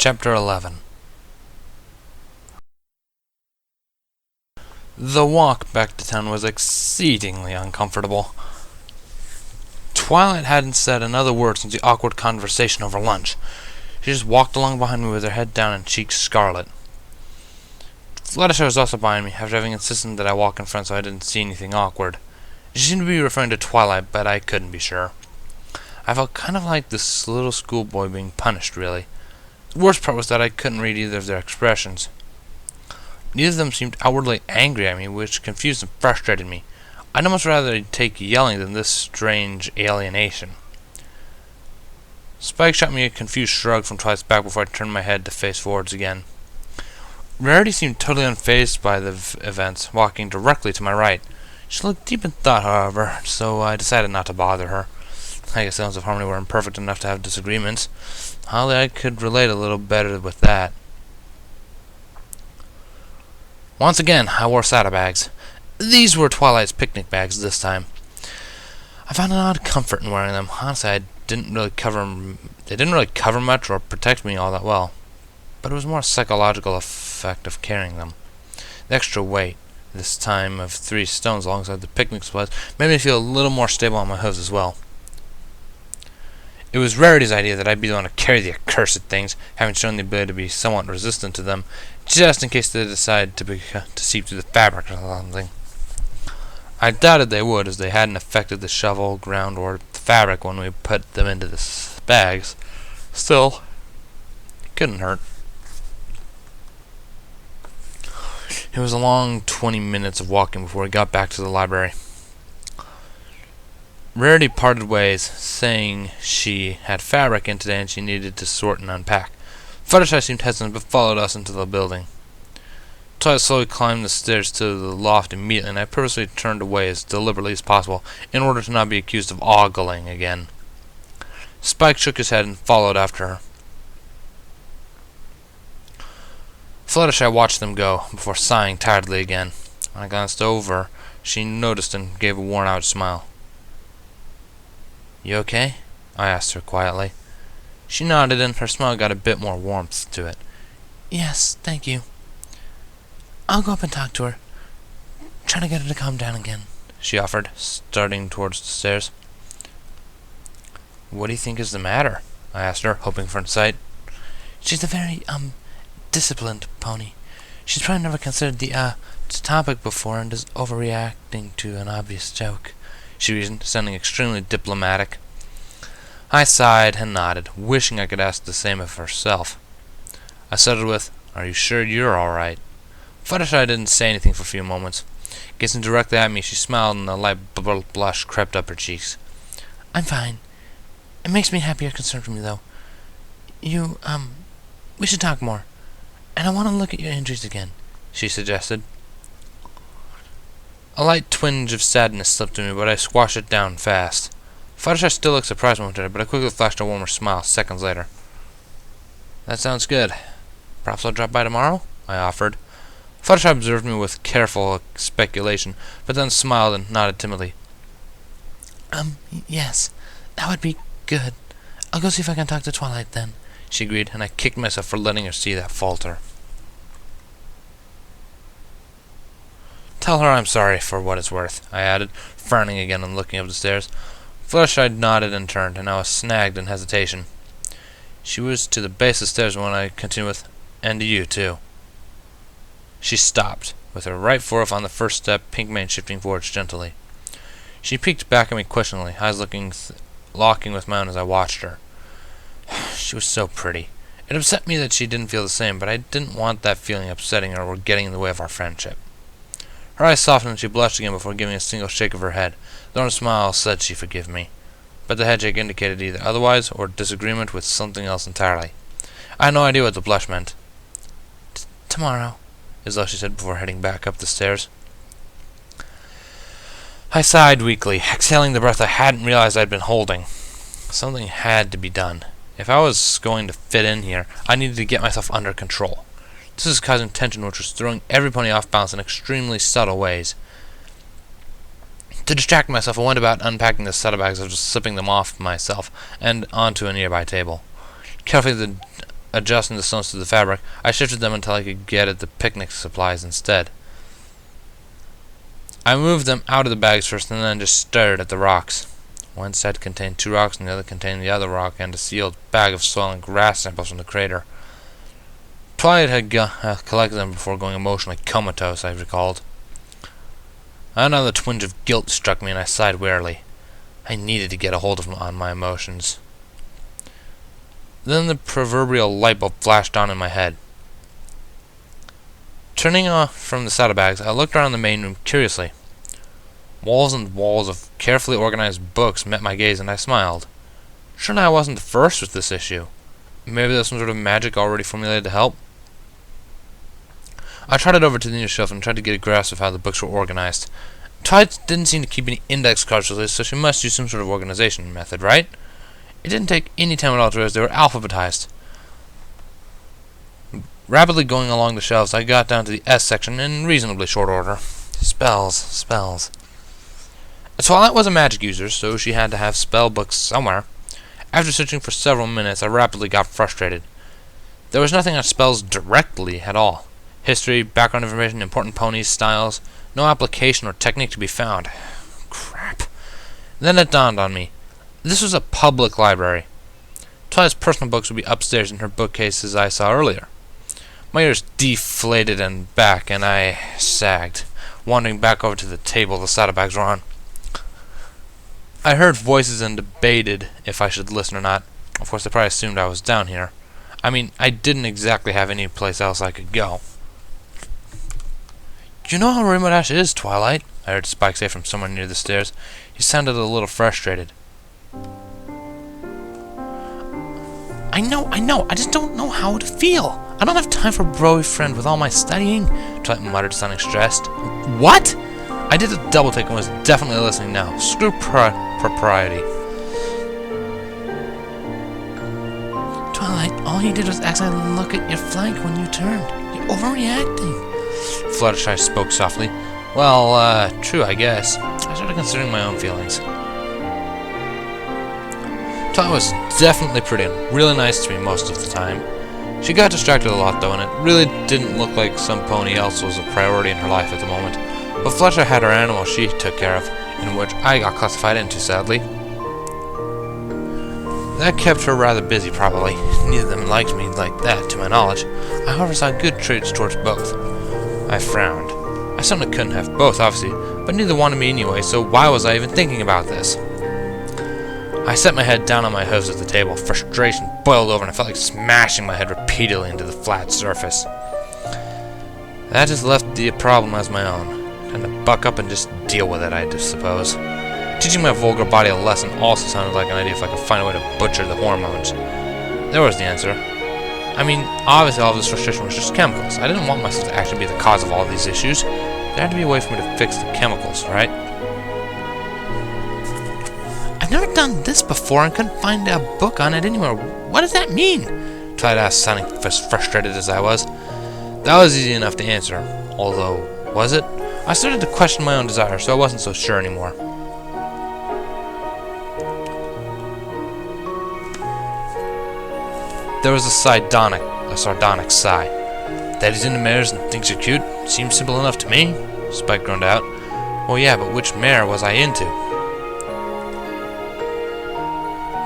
Chapter 11. The walk back to town was exceedingly uncomfortable. Twilight hadn't said another word since the awkward conversation over lunch. She just walked along behind me with her head down and cheeks scarlet. Fluttershy was also behind me, after having insisted that I walk in front so I didn't see anything awkward. She seemed to be referring to Twilight, but I couldn't be sure. I felt kind of like this little schoolboy being punished, really. The worst part was that I couldn't read either of their expressions. Neither of them seemed outwardly angry at me, which confused and frustrated me. I'd almost rather take yelling than this strange alienation. Spike shot me a confused shrug from Twilight's back before I turned my head to face forwards again. Rarity seemed totally unfazed by the events, walking directly to my right. She looked deep in thought, however, so I decided not to bother her. I guess Sounds of Harmony were imperfect enough to have disagreements. Holly, I could relate a little better with that. Once again, I wore saddlebags. These were Twilight's picnic bags this time. I found an odd comfort in wearing them. Honestly, they didn't really cover much or protect me all that well. But it was more a psychological effect of carrying them. The extra weight, this time of 3 stones alongside the picnic supplies, made me feel a little more stable on my hooves as well. It was Rarity's idea that I'd be the one to carry the accursed things, having shown the ability to be somewhat resistant to them, just in case they decided to seep through the fabric or something. I doubted they would, as they hadn't affected the shovel, ground, or the fabric when we put them into the bags. Still, it couldn't hurt. It was a long 20 minutes of walking before we got back to the library. Rarity parted ways, saying she had fabric in today and she needed to sort and unpack. Fluttershy seemed hesitant but followed us into the building. Twilight slowly climbed the stairs to the loft immediately, and I purposely turned away as deliberately as possible in order to not be accused of ogling again. Spike shook his head and followed after her. Fluttershy watched them go, before sighing tiredly again. When I glanced over, she noticed and gave a worn-out smile. "You okay?" I asked her quietly. She nodded, and her smile got a bit more warmth to it. "Yes, thank you. I'll go up and talk to her. Try to get her to calm down again," she offered, starting towards the stairs. "What do you think is the matter?" I asked her, hoping for insight. "She's a very, disciplined pony. She's probably never considered the topic before and is overreacting to an obvious joke," she reasoned, sounding extremely diplomatic. I sighed and nodded, wishing I could ask the same of herself. I settled with, "Are you sure you're alright?" Fluttershy didn't say anything for a few moments. Gazing directly at me, she smiled and a light blush crept up her cheeks. "I'm fine. It makes me happy you're concerned for me, though. We should talk more. And I want to look at your injuries again," she suggested. A light twinge of sadness slipped to me, but I squashed it down fast. Fluttershy still looked surprised momentarily, but I quickly flashed a warmer smile seconds later. "That sounds good. Perhaps I'll drop by tomorrow?" I offered. Fluttershy observed me with careful speculation, but then smiled and nodded timidly. Yes, that would be good. I'll go see if I can talk to Twilight then," she agreed, and I kicked myself for letting her see that falter. "Tell her I'm sorry for what it's worth," I added, frowning again and looking up the stairs. Fluttershy nodded and turned, and I was snagged in hesitation. She was to the base of the stairs when I continued with, "And to you, too." She stopped, with her right forehoof on the first step, pink mane shifting forwards gently. She peeked back at me questioningly, eyes locking with mine as I watched her. She was so pretty. It upset me that she didn't feel the same, but I didn't want that feeling upsetting her or getting in the way of our friendship. Her eyes softened and she blushed again before giving a single shake of her head, though her smile said she'd forgive me. But the headshake indicated either otherwise or disagreement with something else entirely. I had no idea what the blush meant. "Tomorrow," is all she said before heading back up the stairs. I sighed weakly, exhaling the breath I hadn't realized I'd been holding. Something had to be done. If I was going to fit in here, I needed to get myself under control. This was causing tension, which was throwing every pony off balance in extremely subtle ways. To distract myself, I went about unpacking the saddlebags of just slipping them off myself and onto a nearby table. Carefully, adjusting the stones to the fabric, I shifted them until I could get at the picnic supplies instead. I moved them out of the bags first and then just stared at the rocks. One side contained 2 rocks and the other contained the other rock and a sealed bag of soil and grass samples from the crater. Twilight had collected them before going emotionally comatose, I recalled. Another twinge of guilt struck me and I sighed wearily. I needed to get a hold of on my emotions. Then the proverbial light bulb flashed on in my head. Turning off from the saddlebags, I looked around the main room curiously. Walls and walls of carefully organized books met my gaze and I smiled. Surely I wasn't the first with this issue. Maybe there's some sort of magic already formulated to help? I trotted over to the nearest shelf and tried to get a grasp of how the books were organized. Twilight didn't seem to keep any index cards with us, so she must use some sort of organization method, right? It didn't take any time at all to realize they were alphabetized. Rapidly going along the shelves, I got down to the S section in reasonably short order. Spells. Twilight was a magic user, so she had to have spell books somewhere. After searching for several minutes, I rapidly got frustrated. There was nothing on spells directly at all. History, background information, important ponies, styles, no application or technique to be found. Crap. Then it dawned on me. This was a public library. Twilight's personal books would be upstairs in her bookcases I saw earlier. My ears deflated and back, and I sagged, wandering back over to the table the saddlebags were on. I heard voices and debated if I should listen or not. Of course, they probably assumed I was down here. I mean, I didn't exactly have any place else I could go. "You know how remote Ash is, Twilight?" I heard Spike say from somewhere near the stairs. He sounded a little frustrated. I know. I just don't know how to feel. I don't have time for a bro friend with all my studying," Twilight muttered, sounding stressed. "What?" I did a double take and was definitely listening now. Screw propriety. "Twilight, all you did was accidentally look at your flank when you turned. You're overreacting." Fluttershy spoke softly. Well, true, I guess. I started considering my own feelings. Twilight was definitely pretty and really nice to me most of the time. She got distracted a lot though, and it really didn't look like some pony else was a priority in her life at the moment. But Fluttershy had her animal she took care of, in which I got classified into, sadly. That kept her rather busy, probably. Neither of them liked me like that, to my knowledge. I, however, saw good traits towards both. I frowned. I certainly couldn't have both, obviously, but neither wanted me anyway, so why was I even thinking about this? I set my head down on my hooves at the table. Frustration boiled over and I felt like smashing my head repeatedly into the flat surface. That just left the problem as my own. Time to buck up and just deal with it, I suppose. Teaching my vulgar body a lesson also sounded like an idea if I could find a way to butcher the hormones. There was the answer. I mean, obviously all of this frustration was just chemicals. I didn't want myself to actually be the cause of all of these issues. There had to be a way for me to fix the chemicals, right? "I've never done this before and couldn't find a book on it anywhere. What does that mean?" Twilight asked, sounding as frustrated as I was. That was easy enough to answer. Although, was it? I started to question my own desire, so I wasn't so sure anymore. There was a sardonic sigh. "That he's into mares and thinks you're cute? Seems simple enough to me," Spike groaned out. "Well, yeah, but which mare was I into?"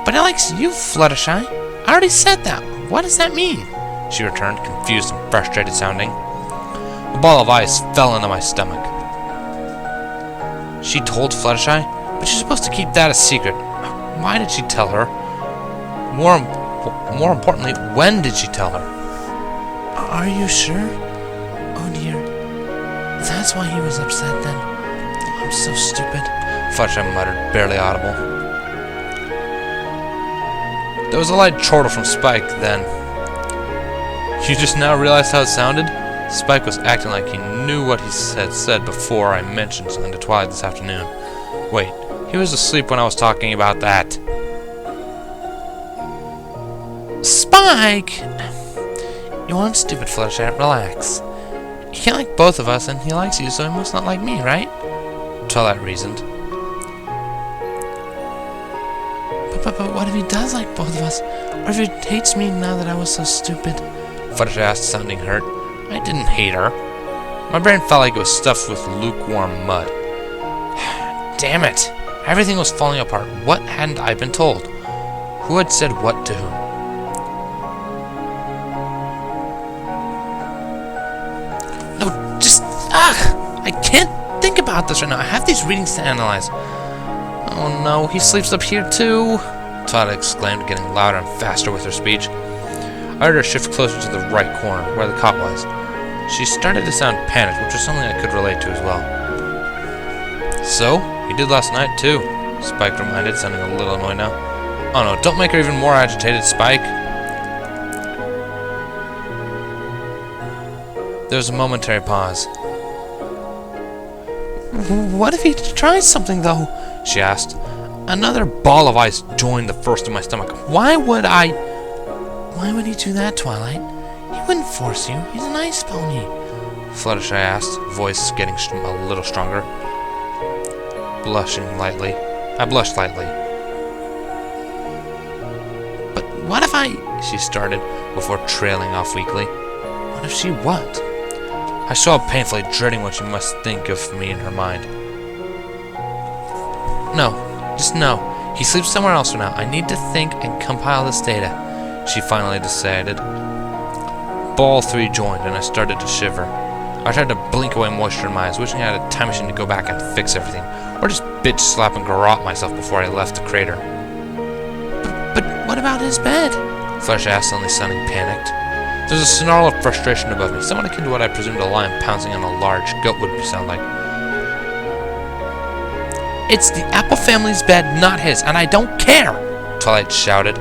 "But he likes you, Fluttershy. I already said that. What does that mean?" she returned, confused and frustrated sounding. A ball of ice fell into my stomach. She told Fluttershy? But she's supposed to keep that a secret. Why did she tell her? More importantly, when did she tell her? "Are you sure? Oh dear. That's why he was upset then. I'm so stupid," Fluttershy muttered, barely audible. There was a light chortle from Spike, then. "You just now realized how it sounded?" Spike was acting like he knew what he had said before I mentioned something to Twilight this afternoon. Wait, he was asleep when I was talking about that. "Spike! You aren't stupid, Fluttershy. Relax. He can't like both of us, and he likes you, so he must not like me, right?" Twilight reasoned. But what if he does like both of us? or if he hates me now that I was so stupid. Fluttershy asked, sounding hurt. I didn't hate her. My brain felt like it was stuffed with lukewarm mud. Damn it! Everything was falling apart. What hadn't I been told? Who had said what to whom? No, just... I can't think about this right now. I have these readings to analyze. Oh no, he sleeps up here too! Twilight exclaimed, getting louder and faster with her speech. I heard her shift closer to the right corner, where the cot was. She started to sound panicked, which was something I could relate to as well. So, you did last night too, Spike reminded, sounding a little annoyed now. Oh no, don't make her even more agitated, Spike. There was a momentary pause. What if he tries something, though? She asked. Another ball of ice joined the first in my stomach. Why would he do that, Twilight? He wouldn't force you. He's an ice pony. Fluttershy asked, voice getting a little stronger. Blushing lightly. I blushed lightly. But what if she started, before trailing off weakly. What if she what? I saw her painfully, dreading what she must think of me in her mind. No. Just no. He sleeps somewhere else for now. I need to think and compile this data, she finally decided. Ball 3 joined, and I started to shiver. I tried to blink away moisture in my eyes, wishing I had a time machine to go back and fix everything, or just bitch slap and garrote myself before I left the crater. But what about his bed? Fluttershy asked, suddenly sounding panicked. There was a snarl of frustration above me, somewhat akin to what I presumed a lion pouncing on a large goat would sound like. It's the Apple family's bed, not his, and I don't care! Twilight shouted.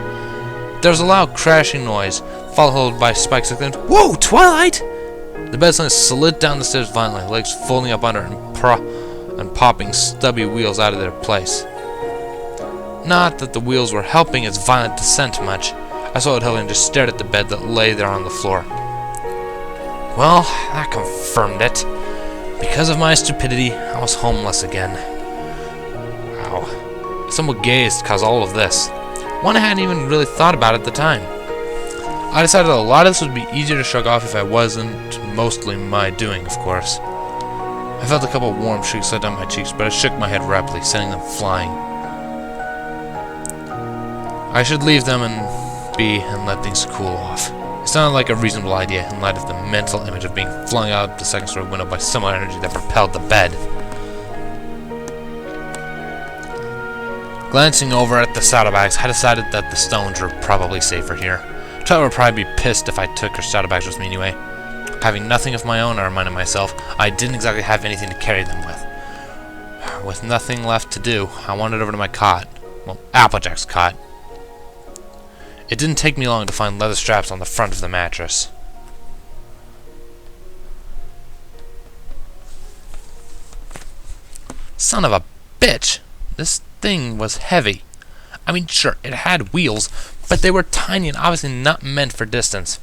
There was a loud crashing noise, followed by Spike's exclaimed, Whoa, Twilight! The bed suddenly slid down the stairs violently, legs folding up under and popping stubby wheels out of their place. Not that the wheels were helping its violent descent much. I saw it helping and just stared at the bed that lay there on the floor. Well, that confirmed it. Because of my stupidity, I was homeless again. Wow. Somewhat gazed caused all of this. One I hadn't even really thought about at the time. I decided a lot of this would be easier to shrug off if I wasn't mostly my doing, of course. I felt a couple warm streaks slide down my cheeks, but I shook my head rapidly, sending them flying. I should leave them and let things cool off. It sounded like a reasonable idea in light of the mental image of being flung out the second-story window by some energy that propelled the bed. Glancing over at the saddlebags, I decided that the stones were probably safer here. Twilight would probably be pissed if I took her saddlebags with me anyway. Having nothing of my own, I reminded myself, I didn't exactly have anything to carry them with. With nothing left to do, I wandered over to my cot. Well, Applejack's cot. It didn't take me long to find leather straps on the front of the mattress. Son of a bitch! This thing was heavy. I mean, sure, it had wheels, but they were tiny and obviously not meant for distance.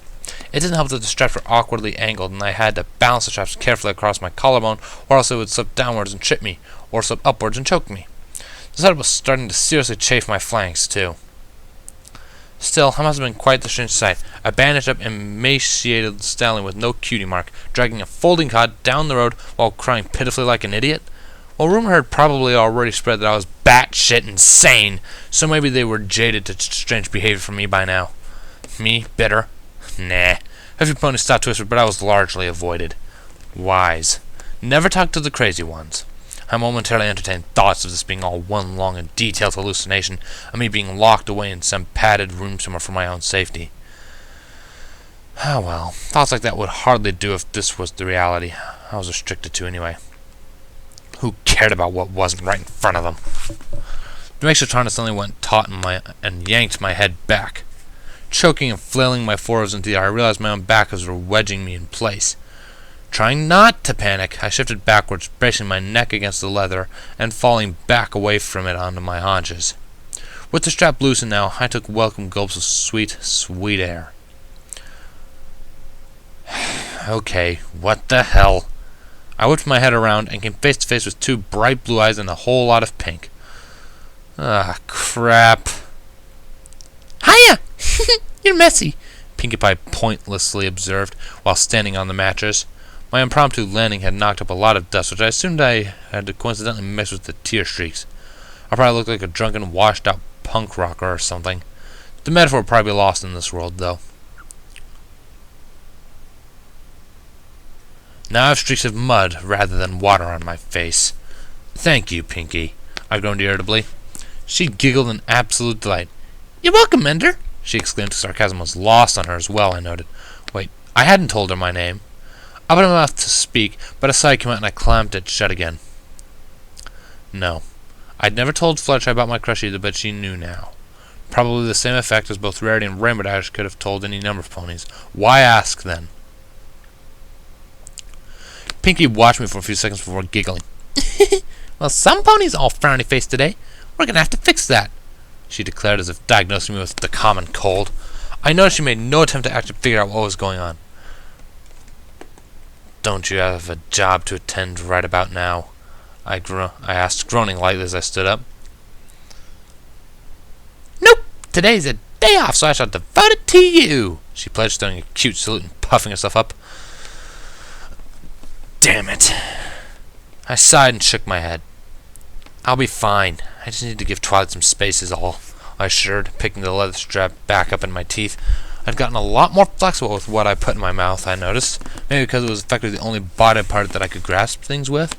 It didn't help that the straps were awkwardly angled, and I had to balance the straps carefully across my collarbone, or else it would slip downwards and trip me, or slip upwards and choke me. The setup was starting to seriously chafe my flanks, too. Still, I must have been quite the strange sight. A bandaged-up, emaciated stallion with no cutie mark, dragging a folding cot down the road while crying pitifully like an idiot. Well, rumor had probably already spread that I was batshit insane, so maybe they were jaded to strange behavior from me by now. Me? Bitter? Nah. A few ponies stopped to whisper, but I was largely avoided. Wise. Never talk to the crazy ones. I momentarily entertained thoughts of this being all one long and detailed hallucination, of me being locked away in some padded room somewhere for my own safety. Ah well, thoughts like that would hardly do if this was the reality. I was restricted to anyway. Who cared about what wasn't right in front of them? The Mexitron suddenly went taut and yanked my head back. Choking and flailing my forearms into the air, I realized my own back was wedging me in place. Trying not to panic, I shifted backwards, bracing my neck against the leather and falling back away from it onto my haunches. With the strap loosened now, I took welcome gulps of sweet, sweet air. Okay, what the hell? I whipped my head around and came face to face with two bright blue eyes and a whole lot of pink. Ah, crap. Hiya! You're messy, Pinkie Pie pointlessly observed while standing on the mattress. My impromptu landing had knocked up a lot of dust, which I assumed I had coincidentally mixed with the tear streaks. I probably looked like a drunken, washed-out punk rocker or something. The metaphor would probably be lost in this world, though. Now I have streaks of mud rather than water on my face. Thank you, Pinkie, I groaned irritably. She giggled in absolute delight. You're welcome, Mender, she exclaimed. Sarcasm was lost on her as well, I noted. Wait, I hadn't told her my name. I opened my mouth to speak, but a sigh came out and I clamped it shut again. No. I'd never told Fluttershy about my crush either, but she knew now. Probably the same effect as both Rarity and Rainbow Dash could have told any number of ponies. Why ask, then? Pinkie watched me for a few seconds before giggling. Well, some ponies all frowny face today. We're gonna have to fix that, she declared as if diagnosing me with the common cold. I noticed she made no attempt to actually figure out what was going on. Don't you have a job to attend right about now? I asked, groaning lightly as I stood up. Nope, today's a day off, so I shall devote it to you, she pledged, throwing a cute salute and puffing herself up. Damn it. I sighed and shook my head. I'll be fine. I just need to give Twilight some space is all, I assured, picking the leather strap back up in my teeth. I'd gotten a lot more flexible with what I put in my mouth, I noticed. Maybe because it was effectively the only body part that I could grasp things with.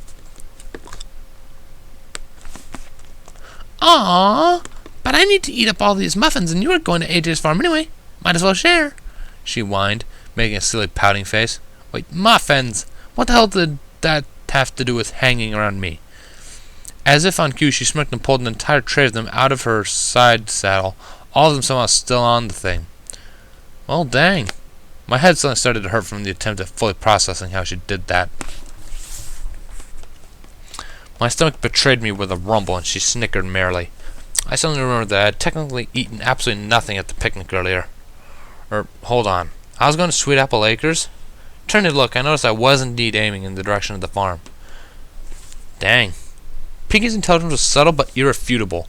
Aww, but I need to eat up all these muffins and you were going to AJ's farm anyway. Might as well share, she whined, making a silly pouting face. Wait, muffins? What the hell did that have to do with hanging around me? As if on cue, she smirked and pulled an entire tray of them out of her side saddle, all of them somehow still on the thing. Well, dang. My head suddenly started to hurt from the attempt at fully processing how she did that. My stomach betrayed me with a rumble, and she snickered merrily. I suddenly remembered that I had technically eaten absolutely nothing at the picnic earlier. Hold on. I was going to Sweet Apple Acres? Turning to look, I noticed I was indeed aiming in the direction of the farm. Dang. Pinkie's intelligence was subtle but irrefutable.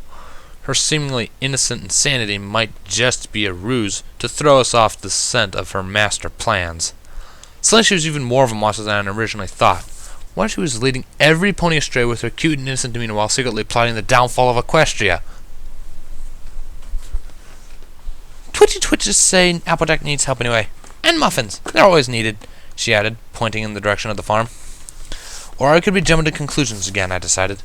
Her seemingly innocent insanity might just be a ruse to throw us off the scent of her master plans. Suddenly she was even more of a monster than I originally thought. What if she was leading every pony astray with her cute and innocent demeanor while secretly plotting the downfall of Equestria? Twitchy Twitches say Applejack needs help anyway. And muffins. They're always needed, she added, pointing in the direction of the farm. Or I could be jumping to conclusions again, I decided.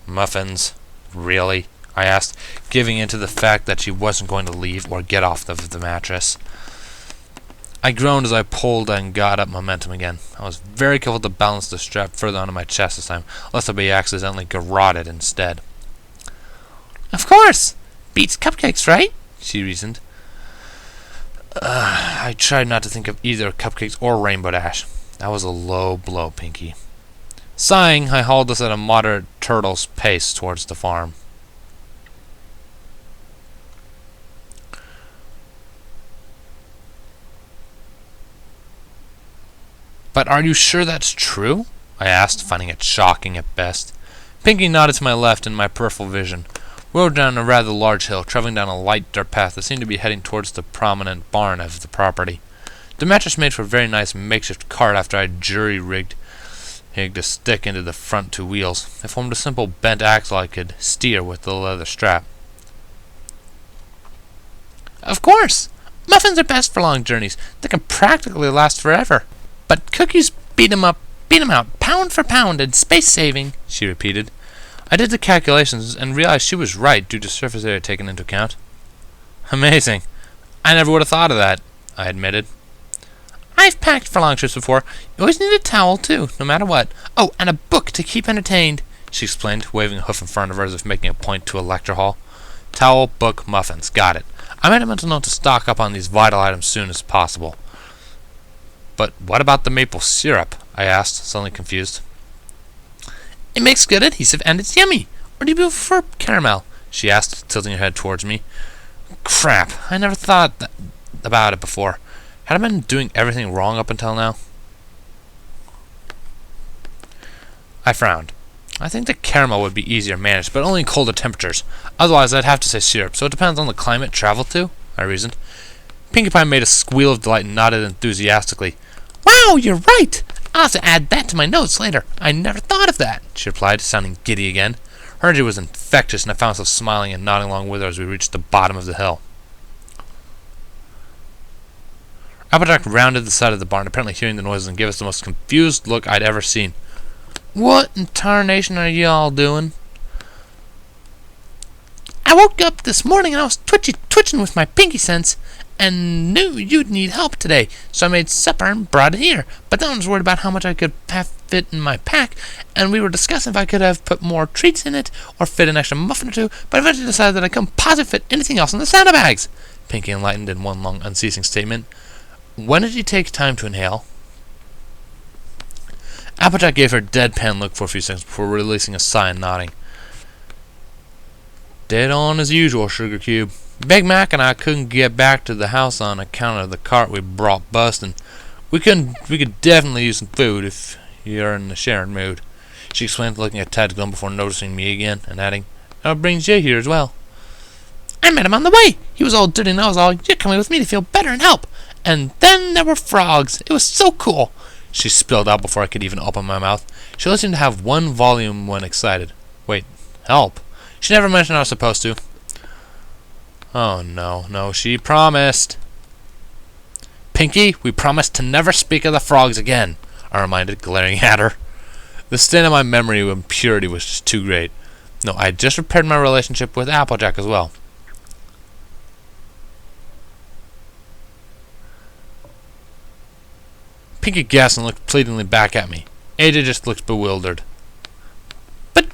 Muffins? Really? I asked, giving in to the fact that she wasn't going to leave or get off the mattress. I groaned as I pulled and got up momentum again. I was very careful to balance the strap further onto my chest this time, lest I be accidentally garroted instead. Of course! Beats cupcakes, right? She reasoned. I tried not to think of either cupcakes or Rainbow Dash. That was a low blow, Pinkie. Sighing, I hauled us at a moderate turtle's pace towards the farm. But are you sure that's true? I asked, finding it shocking at best. Pinkie nodded to my left in my peripheral vision. We rode down a rather large hill, traveling down a light dirt path that seemed to be heading towards the prominent barn of the property. The mattress made for a very nice makeshift cart after I jury-rigged a stick into the front two wheels. It formed a simple bent axle I could steer with the leather strap. Of course! Muffins are best for long journeys. They can practically last forever. But cookies beat 'em out, pound for pound, and space-saving, she repeated. I did the calculations and realized she was right due to surface area taken into account. Amazing. I never would have thought of that, I admitted. I've packed for long trips before. You always need a towel, too, no matter what. Oh, and a book to keep entertained, she explained, waving a hoof in front of her as if making a point to a lecture hall. Towel, book, muffins. Got it. I made a mental note to stock up on these vital items as soon as possible. But what about the maple syrup? I asked, suddenly confused. It makes good adhesive and it's yummy. Or do you prefer caramel? She asked, tilting her head towards me. Crap, I never thought about it before. Had I been doing everything wrong up until now? I frowned. I think the caramel would be easier managed, but only in colder temperatures. Otherwise, I'd have to say syrup, so it depends on the climate traveled to, I reasoned. Pinkie Pie made a squeal of delight and nodded enthusiastically. Wow, you're right! I'll have to add that to my notes later. I never thought of that, she replied, sounding giddy again. Her energy was infectious, and I found myself smiling and nodding along with her as we reached the bottom of the hill. Applejack rounded the side of the barn, apparently hearing the noises, and gave us the most confused look I'd ever seen. What in tarnation are you all doing? I woke up this morning and I was twitching with my pinky sense and knew you'd need help today, so I made supper and brought it here. But then I was worried about how much I could have fit in my pack, and we were discussing if I could have put more treats in it or fit an extra muffin or two, but eventually decided that I couldn't possibly fit anything else in the saddlebags. Pinkie enlightened in one long, unceasing statement. When did you take time to inhale? Applejack gave her a deadpan look for a few seconds before releasing a sigh and nodding. Dead on as usual, Sugar Cube. Big Mac and I couldn't get back to the house on account of the cart we brought busting. We could definitely use some food if you're in the sharing mood, she explained, looking at Tad Glum before noticing me again and adding, "What brings you here as well?" I met him on the way. He was all dirty and I was all, "You're coming with me to feel better and help." And then there were frogs. It was so cool, she spilled out before I could even open my mouth. She listened to have one volume when excited. Wait, help? She never mentioned I was supposed to. Oh, no, she promised. Pinkie, we promised to never speak of the frogs again, I reminded, glaring at her. The stain of my memory of impurity was just too great. No, I had just repaired my relationship with Applejack as well. Pinkie gasped and looked pleadingly back at me. Ada just looked bewildered. But,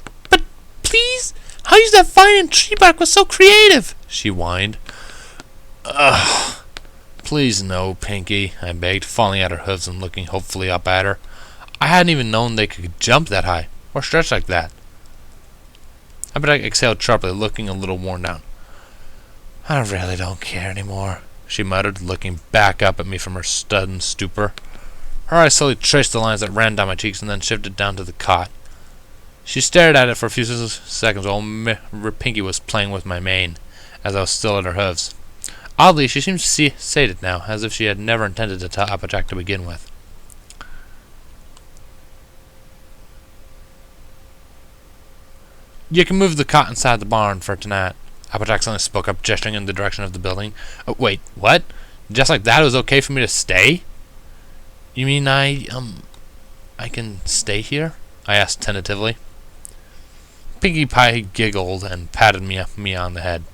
please? How you used that vine and tree bark was so creative, she whined. Ugh. Please no, Pinkie, I begged, falling at her hooves and looking hopefully up at her. I hadn't even known they could jump that high, or stretch like that. Applejack exhaled sharply, looking a little worn down. I really don't care anymore, she muttered, looking back up at me from her stunned stupor. Her eyes slowly traced the lines that ran down my cheeks and then shifted down to the cot. She stared at it for a few seconds while Pinkie was playing with my mane, as I was still at her hooves. Oddly, she seemed sated now, as if she had never intended to tell Applejack to begin with. You can move the cot inside the barn for tonight, Applejack suddenly spoke up, gesturing in the direction of the building. Wait, what? Just like that, it was okay for me to stay? You mean I can stay here? I asked tentatively. Pinkie Pie giggled and patted me on the head.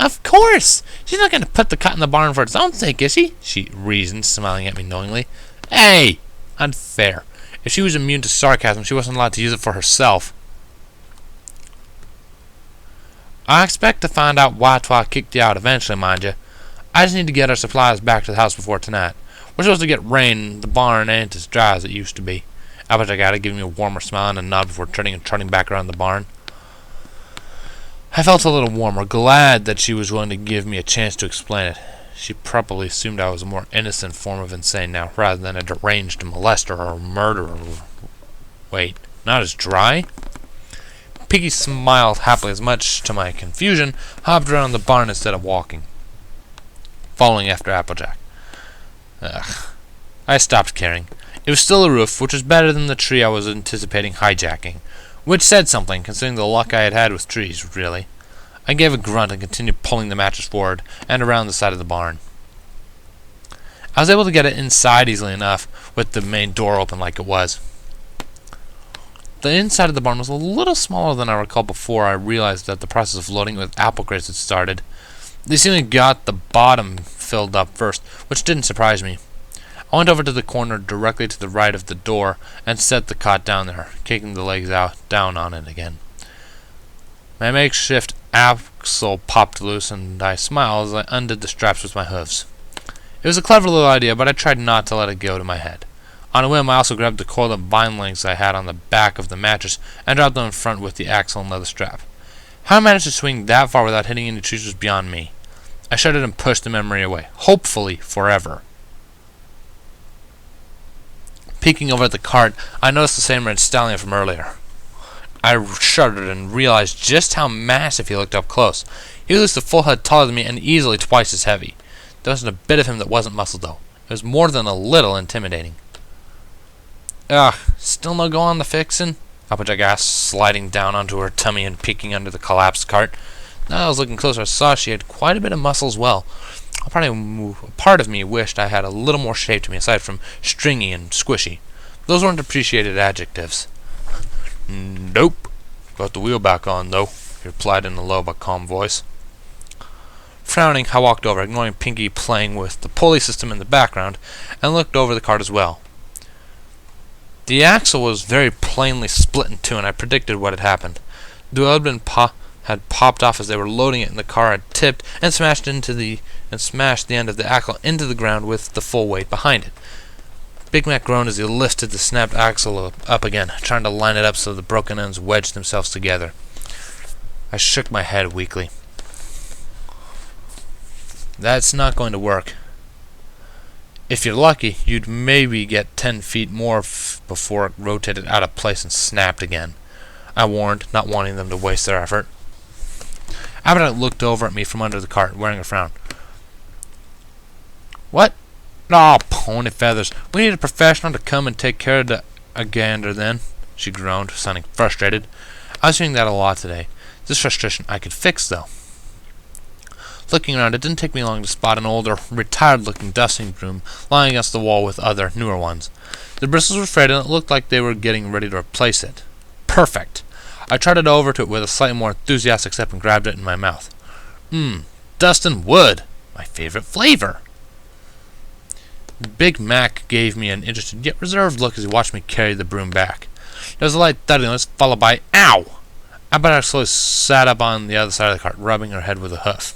Of course! She's not going to put the cot in the barn for its own sake, is she? She reasoned, smiling at me knowingly. Hey! Unfair. If she was immune to sarcasm, she wasn't allowed to use it for herself. I expect to find out why Twa kicked you out eventually, mind you. I just need to get our supplies back to the house before tonight. We're supposed to get rain. The barn ain't as dry as it used to be. Applejack added, giving me a warmer smile and a nod before turning and trotting back around the barn. I felt a little warmer, glad that she was willing to give me a chance to explain it. She probably assumed I was a more innocent form of insane now, rather than a deranged molester or a murderer. Wait, not as dry? Pinkie smiled happily, as much to my confusion, hopped around the barn instead of walking, following after Applejack. Ugh. I stopped caring. It was still a roof, which was better than the tree I was anticipating hijacking, which said something, considering the luck I had had with trees, really. I gave a grunt and continued pulling the mattress forward and around the side of the barn. I was able to get it inside easily enough, with the main door open like it was. The inside of the barn was a little smaller than I recalled before I realized that the process of loading it with apple crates had started. They seemingly got the bottom filled up first, which didn't surprise me. I went over to the corner directly to the right of the door and set the cot down there, kicking the legs down on it again. My makeshift axle popped loose, and I smiled as I undid the straps with my hooves. It was a clever little idea, but I tried not to let it go to my head. On a whim, I also grabbed the coiled up vine links I had on the back of the mattress and dropped them in front with the axle and leather strap. How I managed to swing that far without hitting any trees was beyond me. I shuddered and pushed the memory away, hopefully forever. Peeking over at the cart, I noticed the same red stallion from earlier. I shuddered and realized just how massive he looked up close. He was at least a full head taller than me and easily twice as heavy. There wasn't a bit of him that wasn't muscle, though. It was more than a little intimidating. Ugh, still no go on the fixin'? Applejack asked, sliding down onto her tummy and peeking under the collapsed cart. Now I was looking closer, I saw she had quite a bit of muscle as well. A part of me wished I had a little more shape to me, aside from stringy and squishy. Those weren't appreciated adjectives. Nope. Got the wheel back on, though, he replied in a low but calm voice. Frowning, I walked over, ignoring Pinky playing with the pulley system in the background, and looked over the cart as well. The axle was very plainly split in two, and I predicted what had happened. The wheel had popped off as they were loading it, and the car had tipped and smashed the end of the axle into the ground with the full weight behind it. Big Mac groaned as he lifted the snapped axle up again, trying to line it up so the broken ends wedged themselves together. I shook my head weakly. That's not going to work. If you're lucky, you'd maybe get 10 feet more before it rotated out of place and snapped again, I warned, not wanting them to waste their effort. Applejack looked over at me from under the cart, wearing a frown. What? Aw, pony feathers. We need a professional to come and take care of a gander then, she groaned, sounding frustrated. I was hearing that a lot today. This frustration I could fix, though. Looking around, it didn't take me long to spot an older, retired-looking dusting broom lying against the wall with other, newer ones. The bristles were frayed, and it looked like they were getting ready to replace it. Perfect! I trotted over to it with a slightly more enthusiastic step and grabbed it in my mouth. Dust and wood! My favorite flavor! Big Mac gave me an interested yet reserved look as he watched me carry the broom back. There was a light thudding noise, followed by "Ow!" Applejack slowly sat up on the other side of the cart, rubbing her head with a hoof.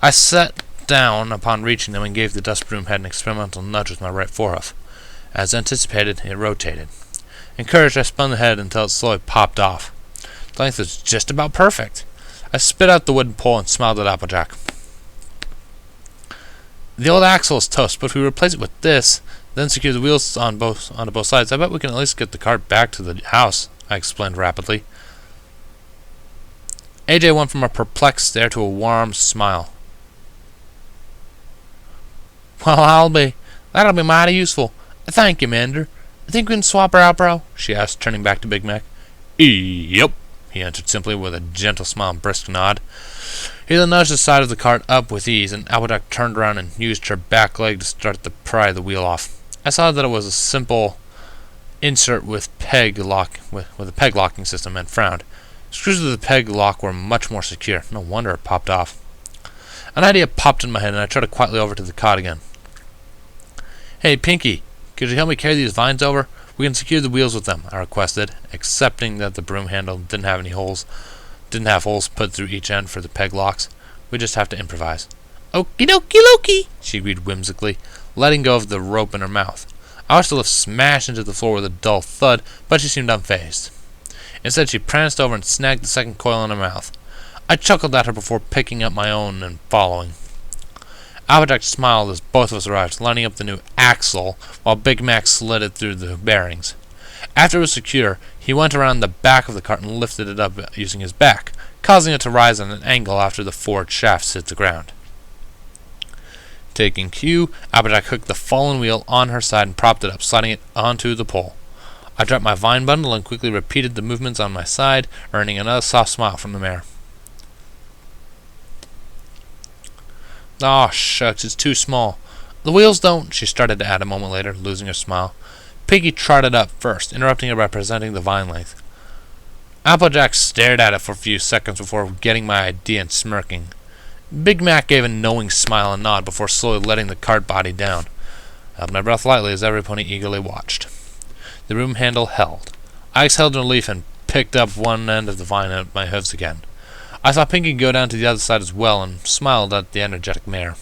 I sat down upon reaching them and gave the dust broom head an experimental nudge with my right forehoof. As anticipated, it rotated. Encouraged, I spun the head until it slowly popped off. The length was just about perfect. I spit out the wooden pole and smiled at Applejack. The old axle is toast, but if we replace it with this, then secure the wheels onto both sides, I bet we can at least get the cart back to the house, I explained rapidly. AJ went from a perplexed stare to a warm smile. Well, that'll be mighty useful. Thank you, Mander. Think we can swap her out, bro? She asked, turning back to Big Mac. Yep, he answered simply with a gentle smile and brisk nod. He then nudged the side of the cart up with ease, and Applejack turned around and used her back leg to start to pry the wheel off. I saw that it was a simple insert with a peg locking system, and frowned. Screws of the peg lock were much more secure. No wonder it popped off. An idea popped in my head, and I trotted quietly over to the cot again. Hey, Pinky, could you help me carry these vines over? We can secure the wheels with them, I requested, accepting that the broom handle didn't have holes put through each end for the peg locks. We just have to improvise. Okie dokie lokey, she agreed whimsically, letting go of the rope in her mouth. I watched the lift smash into the floor with a dull thud, but she seemed unfazed. Instead, she pranced over and snagged the second coil in her mouth. I chuckled at her before picking up my own and following. Applejack smiled as both of us arrived, lining up the new axle, while Big Mac slid it through the bearings. After it was secure, he went around the back of the cart and lifted it up using his back, causing it to rise at an angle after the forward shafts hit the ground. Taking cue, Applejack hooked the fallen wheel on her side and propped it up, sliding it onto the pole. I dropped my vine bundle and quickly repeated the movements on my side, earning another soft smile from the mare. Aw, shucks, it's too small. The wheels don't, she started to add a moment later, losing her smile. Piggy trotted up first, interrupting her by presenting the vine length. Applejack stared at it for a few seconds before getting my idea and smirking. Big Mac gave a knowing smile and nod before slowly letting the cart body down. I held my breath lightly as every pony eagerly watched. The broom handle held. I exhaled in relief and picked up one end of the vine at my hooves again. I saw Pinky go down to the other side as well and smiled at the energetic mare.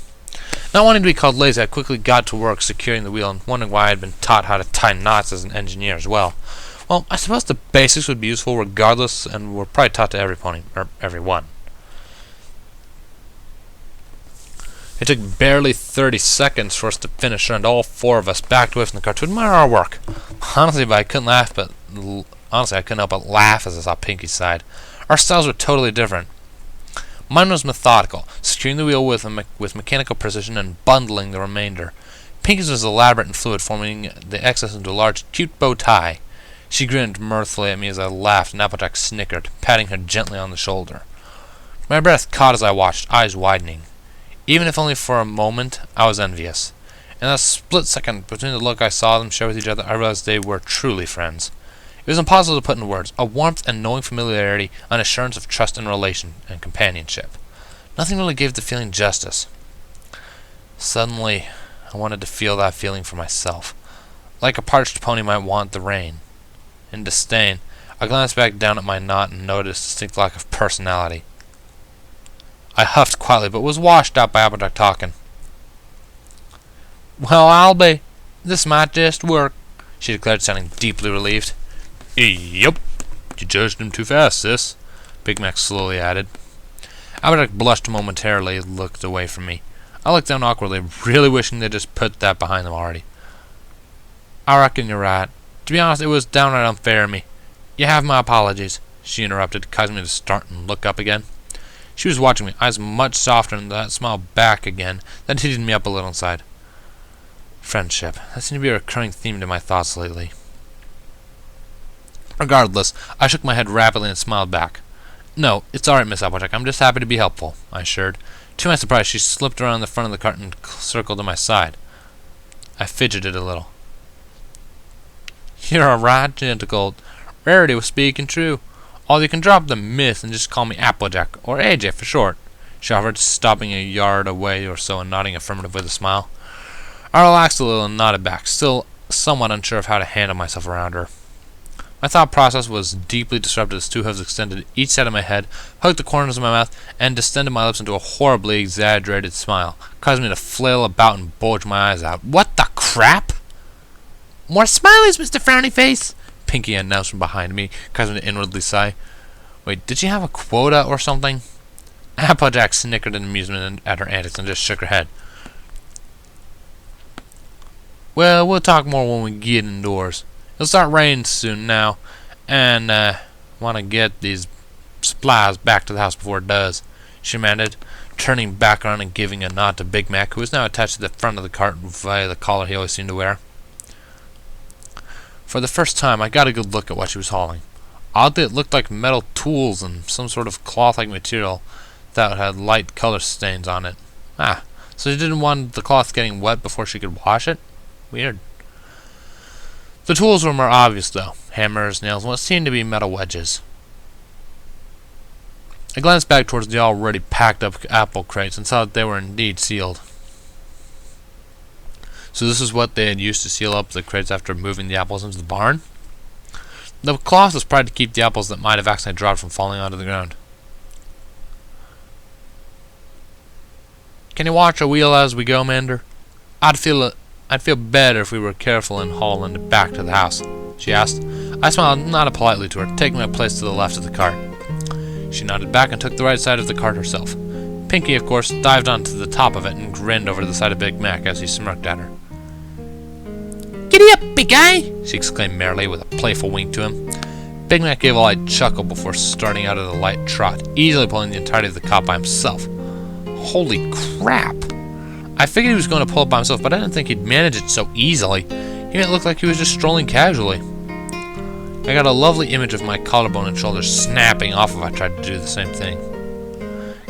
Not wanting to be called lazy, I quickly got to work securing the wheel and wondering why I had been taught how to tie knots as an engineer as well. Well, I suppose the basics would be useful regardless and were probably taught to every pony, or every one. It took barely 30 seconds for us to finish, and all four of us backed away from the car to admire our work. Honestly, I couldn't help but laugh as I saw Pinky's side. Our styles were totally different. Mine was methodical, securing the wheel with mechanical precision and bundling the remainder. Pinky's was elaborate and fluid, forming the excess into a large, cute bow tie. She grinned mirthfully at me as I laughed, and Applejack snickered, patting her gently on the shoulder. My breath caught as I watched, eyes widening. Even if only for a moment, I was envious. In that split second between the look I saw them share with each other, I realized they were truly friends. It was impossible to put in words, a warmth and knowing familiarity, an assurance of trust and relation and companionship. Nothing really gave the feeling justice. Suddenly, I wanted to feel that feeling for myself, like a parched pony might want the rain. In disdain, I glanced back down at my knot and noticed a distinct lack of personality. I huffed quietly, but was washed out by Applejack talking. "Well, Albie, this might just work," she declared, sounding deeply relieved. "Yep, you judged him too fast, sis," Big Mac slowly added. Applejack blushed momentarily and looked away from me. I looked down awkwardly, really wishing they'd just put that behind them already. "I reckon you're right. To be honest, it was downright unfair of me. You have my apologies," she interrupted, causing me to start and look up again. She was watching me, eyes much softer, and that smile back again. That heated me up a little inside. Friendship. That seemed to be a recurring theme to my thoughts lately. Regardless, I shook my head rapidly and smiled back. "No, it's all right, Miss Applejack. I'm just happy to be helpful," I assured. To my surprise, she slipped around the front of the cart and circled to my side. I fidgeted a little. "You're a right gentlegold. Rarity was speaking true. Or you can drop the myth and just call me Applejack, or AJ for short," she offered, stopping a yard away or so and nodding affirmative with a smile. I relaxed a little and nodded back, still somewhat unsure of how to handle myself around her. My thought process was deeply disrupted as two hooves extended each side of my head, hugged the corners of my mouth, and distended my lips into a horribly exaggerated smile, causing me to flail about and bulge my eyes out. "What the crap?" "More smileys, Mr. Frowny Face," Pinky announced from behind me, causing me to inwardly sigh. Wait, did she have a quota or something? Applejack snickered in amusement at her antics and just shook her head. "Well, we'll talk more when we get indoors. It'll start raining soon now, and want to get these supplies back to the house before it does," she demanded, turning back around and giving a nod to Big Mac, who was now attached to the front of the cart via the collar he always seemed to wear. For the first time, I got a good look at what she was hauling. Oddly, it looked like metal tools and some sort of cloth-like material that had light color stains on it. Ah, so she didn't want the cloth getting wet before she could wash it? Weird. The tools were more obvious, though. Hammers, nails, and what seemed to be metal wedges. I glanced back towards the already packed-up apple crates and saw that they were indeed sealed. So this is what they had used to seal up the crates after moving the apples into the barn? The cloth was probably to keep the apples that might have accidentally dropped from falling onto the ground. "Can you watch a wheel as we go, Mander? I'd feel better if we were careful in hauling it back to the house," she asked. I smiled, nodded politely to her, taking my place to the left of the cart. She nodded back and took the right side of the cart herself. Pinky, of course, dived onto the top of it and grinned over to the side of Big Mac as he smirked at her. "Giddy up, big guy!" she exclaimed merrily with a playful wink to him. Big Mac gave a light chuckle before starting out at a light trot, easily pulling the entirety of the cart by himself. Holy crap! I figured he was going to pull it by himself, but I didn't think he'd manage it so easily. He made it look like he was just strolling casually. I got a lovely image of my collarbone and shoulders snapping off if I tried to do the same thing.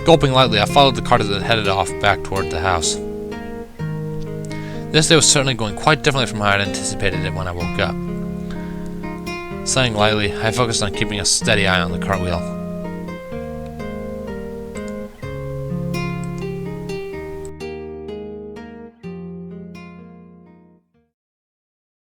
Gulping lightly, I followed the cart as it headed off back toward the house. This day was certainly going quite differently from how I'd anticipated it when I woke up. Sighing lightly, I focused on keeping a steady eye on the cartwheel.